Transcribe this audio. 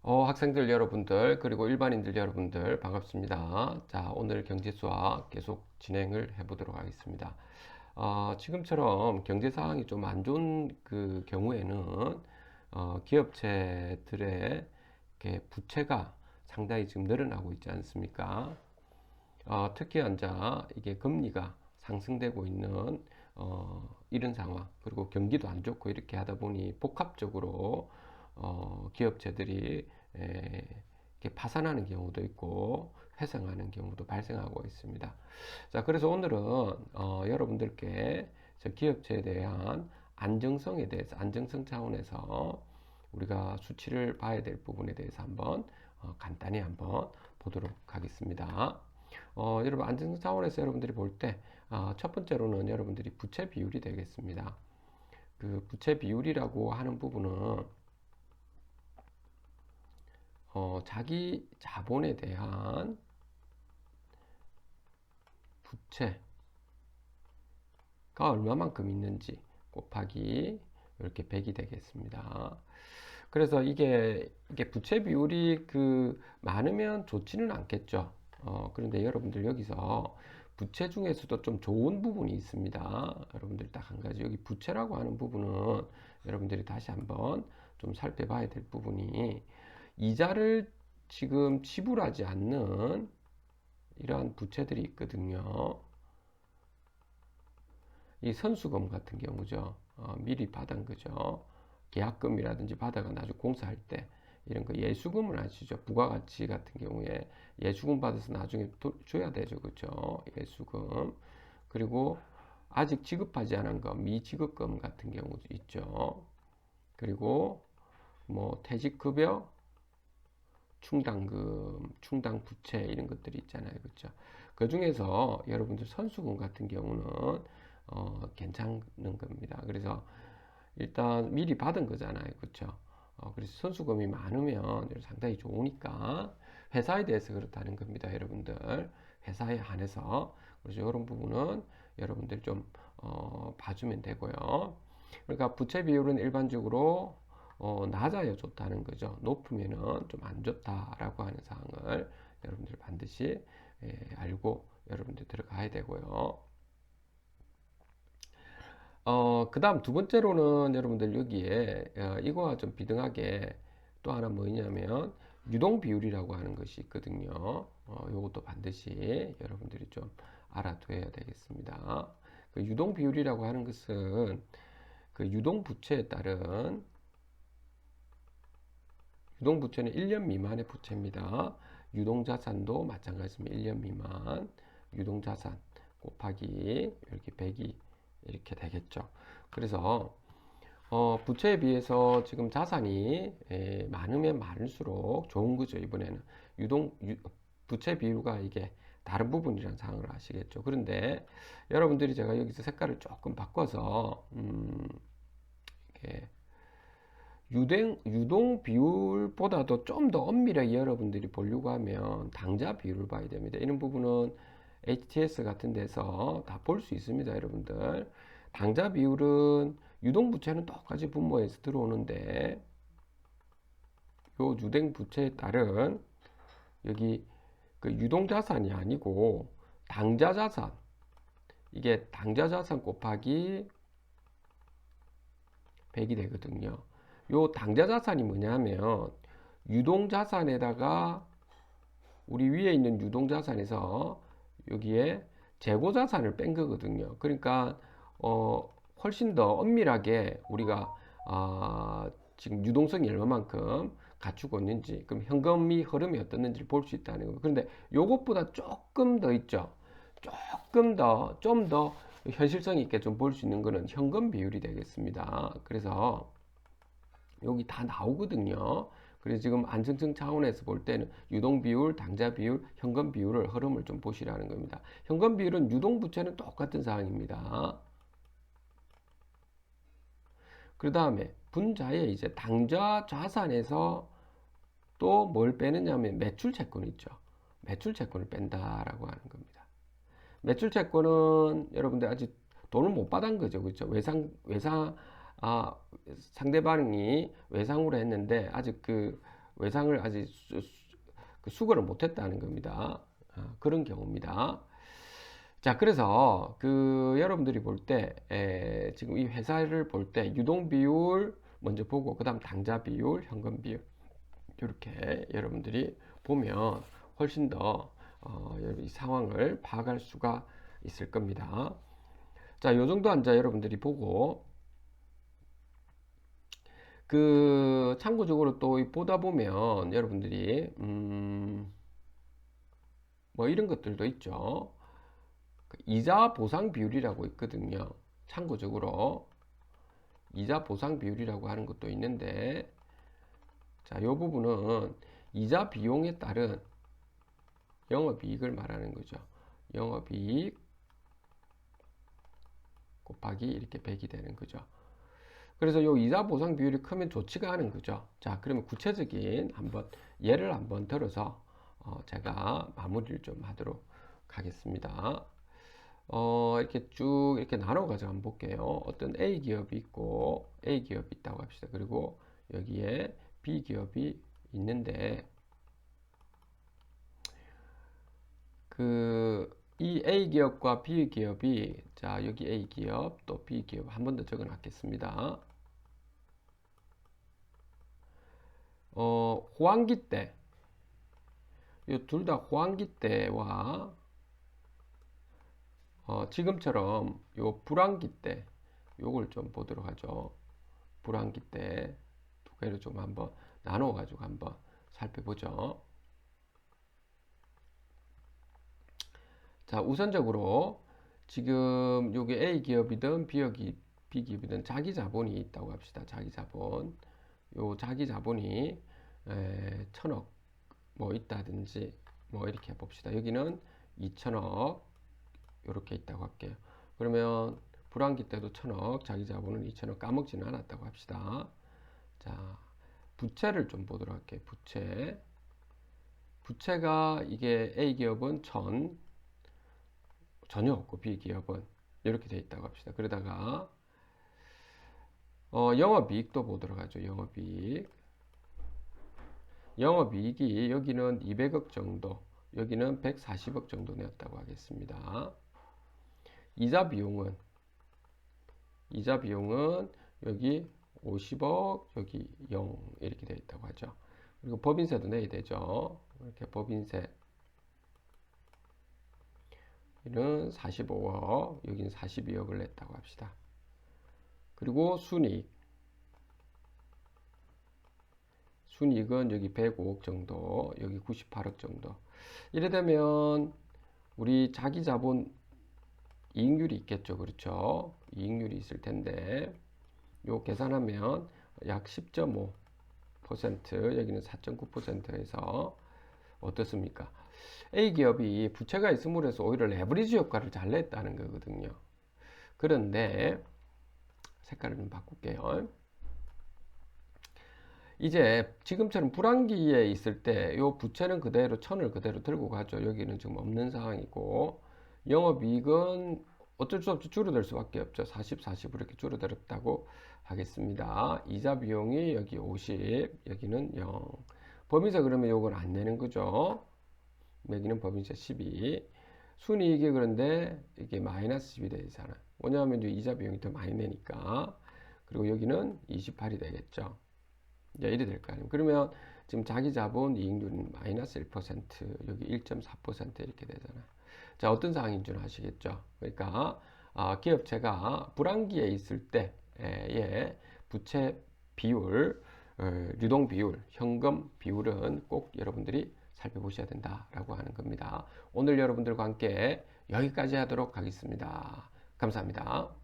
학생들 여러분들, 그리고 일반인들 여러분들, 반갑습니다. 자, 오늘 경제수학 계속 진행을 해보도록 하겠습니다. 지금처럼 경제 상황이 좀 안 좋은 그 경우에는, 기업체들의 이렇게 부채가 상당히 지금 늘어나고 있지 않습니까? 특히 환자 이게 금리가 상승되고 있는 이런 상황, 그리고 경기도 안 좋고 이렇게 하다 보니 복합적으로 기업체들이 이렇게 파산하는 경우도 있고 회생하는 경우도 발생하고 있습니다. 자, 그래서 오늘은 여러분들께 저 기업체에 대한 안정성에 대해서, 안정성 차원에서 우리가 수치를 봐야 될 부분에 대해서 한번 간단히 한번 보도록 하겠습니다. 여러분 안정성 차원에서 여러분들이 볼 때 첫 번째로는 여러분들이 부채 비율이 되겠습니다. 그 부채 비율이라고 하는 부분은 자기 자본에 대한 부채가 얼마만큼 있는지 곱하기 이렇게 100이 되겠습니다. 그래서 이게 부채 비율이 많으면 좋지는 않겠죠. 그런데 여러분들 여기서 부채 중에서도 좀 좋은 부분이 있습니다. 여러분들이 딱 한 가지, 여기 부채라고 하는 부분은 여러분들이 다시 한번 좀 살펴봐야 될 부분이, 이자를 지금 지불하지 않는 이러한 부채들이 있거든요. 이 선수금 같은 경우죠. 미리 받은 거죠. 계약금이라든지 받아가 나중에 공사할 때 이런 거, 예수금을 아시죠? 부가가치 같은 경우에 예수금 받아서 나중에 줘야 되죠. 그죠? 예수금. 그리고 아직 지급하지 않은 거, 미지급금 같은 경우도 있죠. 그리고 뭐 퇴직급여, 충당금, 충당부채 이런 것들이 있잖아요. 그렇죠? 그 중에서 여러분들 선수금 같은 경우는 괜찮은 겁니다. 그래서 일단 미리 받은 거잖아요. 그렇죠? 그래서 선수금이 많으면 상당히 좋으니까 회사에 대해서 그렇다는 겁니다. 여러분들 회사에 한해서. 그래서 이런 부분은 여러분들 좀 봐주면 되고요. 그러니까 부채 비율은 일반적으로 낮아야 좋다는 거죠. 높으면은 좀 안 좋다라고 하는 사항을 여러분들 반드시 알고 여러분들 들어가야 되고요. 그 다음 두 번째로는 여러분들 여기에 이거와 좀 비등하게 또 하나 뭐냐면 유동 비율이라고 하는 것이 있거든요. 요것도 반드시 여러분들이 좀 알아둬야 되겠습니다. 그 유동 비율이라고 하는 것은 그 유동 부채에 따른, 유동 부채는 1년 미만의 부채입니다. 유동 자산도 마찬가지입니다. 1년 미만 유동 자산 곱하기 이렇게 100이 이렇게 되겠죠. 그래서 부채에 비해서 지금 자산이 많으면 많을수록 좋은 거죠. 이번에는 부채 비율과 이게 다른 부분이라는 사항을 아시겠죠. 그런데 여러분들이 제가 여기서 색깔을 조금 바꿔서 이렇게 유동 비율보다도 좀 더 엄밀하게 여러분들이 보려고 하면 당자 비율을 봐야 됩니다. 이런 부분은 HTS 같은 데서 다 볼 수 있습니다. 여러분들 당자 비율은 유동부채는 똑같이 분모해서 들어오는데, 요 유동부채에 따른 여기 그 유동자산이 아니고 당자자산, 이게 당자자산 곱하기 100이 되거든요. 요 당자자산이 뭐냐면 유동자산에다가 우리 위에 있는 유동자산에서 여기에 재고자산을 뺀 거거든요. 그러니까 훨씬 더 엄밀하게 우리가 지금 유동성이 얼마만큼 갖추고 있는지, 그럼 현금이 흐름이 어떻는지를 볼 수 있다는 거예요. 그런데 요것보다 조금 더 있죠. 조금 더, 좀 더 현실성 있게 좀 볼 수 있는 거는 현금 비율이 되겠습니다. 그래서 여기 다 나오거든요. 그래서 지금 안정성 차원에서 볼 때는 유동 비율, 당자 비율, 현금 비율을 흐름을 좀 보시라는 겁니다. 현금 비율은 유동 부채는 똑같은 사항입니다. 그 다음에 분자에 이제 당좌 자산에서 또 뭘 빼느냐 하면 매출 채권 있죠. 매출 채권을 뺀다라고 하는 겁니다. 매출 채권은 여러분들 아직 돈을 못 받은 거죠. 그렇죠? 상대방이 외상으로 했는데 아직 외상을 아직 수거를 못했다는 겁니다. 그런 경우입니다. 자, 그래서 여러분들이 볼 때 지금 이 회사를 볼 때 유동 비율 먼저 보고 그 다음 당좌 비율, 현금 비율 이렇게 여러분들이 보면 훨씬 더 이 상황을 파악할 수가 있을 겁니다. 자, 요 정도 앉아 여러분들이 보고 참고적으로 또 보다 보면 여러분들이 뭐 이런 것들도 있죠. 이자 보상 비율이라고 있거든요. 참고적으로 이자 보상 비율이라고 하는 것도 있는데, 자, 요 부분은 이자 비용에 따른 영업이익을 말하는 거죠. 영업이익 곱하기 이렇게 100이 되는 거죠. 그래서 요 이자 보상 비율이 크면 좋지가 않은 거죠. 자, 그러면 구체적인 예를 한번 들어서 제가 마무리를 좀 하도록 하겠습니다. 이렇게 쭉 이렇게 나눠 가지고 한번 볼게요. 어떤 A 기업이 있고 A 기업이 있다고 합시다. 그리고 여기에 B 기업이 있는데 이 A 기업과 B 기업이, 자, 여기 A 기업 또 B 기업 한 번 더 적어 놨겠습니다. 호황기 때, 이 둘 다 호황기 때와 지금처럼 요 불황기 때 요걸 좀 보도록 하죠. 불황기 때 두 개를 좀 한번 나눠 가지고 한번 살펴보죠. 자, 우선적으로 지금 요게 A 기업이든 B 기업이든 자기 자본이 있다고 합시다. 자기 자본. 요 자기 자본이 1000억 뭐 있다든지 뭐 이렇게 봅시다. 여기는 2000억 이렇게 있다고 할게요. 그러면 불황기 때도 1000억, 자기 자본은 2000억 까먹지는 않았다고 합시다. 자, 부채를 좀 보도록 할게요. 부채가 이게 A 기업은 1000, 전혀 없고 B 기업은 이렇게 돼 있다고 합시다. 그러다가 영업이익도 보도록 하죠. 영업이익이 여기는 200억 정도, 여기는 140억 정도 내었다고 하겠습니다. 이자 비용은 여기 50억, 여기 0 이렇게 되어 있다고 하죠. 그리고 법인세도 내야 되죠. 이렇게 법인세 여기는 45억, 여기는 42억을 냈다고 합시다. 그리고 순이익은 여기 105억 정도, 여기 98억 정도. 이래 되면 우리 자기 자본 이익률이 있겠죠. 그렇죠? 이익률이 있을 텐데 요 계산하면 약 10.5%, 여기는 4.9%에서 어떻습니까? A 기업이 부채가 있음으로 해서 오히려 레버리지 효과를 잘 냈다는 거거든요. 그런데 색깔을 좀 바꿀게요. 이제 지금처럼 불황기에 있을 때 요 부채는 그대로 1000을 그대로 들고 가죠. 여기는 지금 없는 상황이고 영업이익은 어쩔 수 없이 줄어들 수밖에 없죠. 40, 40 이렇게 줄어들었다고 하겠습니다. 이자 비용이 여기 50, 여기는 0. 법인세 그러면 요건 안 내는 거죠. 여기는 법인세 12. 순이익이 그런데 이게 마이너스 10이 되잖아요. 왜냐하면 이자 비용이 더 많이 내니까. 그리고 여기는 28이 되겠죠. 이제 이래 될 거 아니에요. 그러면 지금 자기 자본 이익률은 마이너스 1%, 여기 1.4% 이렇게 되잖아요. 자, 어떤 상황인 줄 아시겠죠? 그러니까 기업체가 불황기에 있을 때의 부채 비율, 유동 비율, 현금 비율은 꼭 여러분들이 살펴보셔야 된다라고 하는 겁니다. 오늘 여러분들과 함께 여기까지 하도록 하겠습니다. 감사합니다.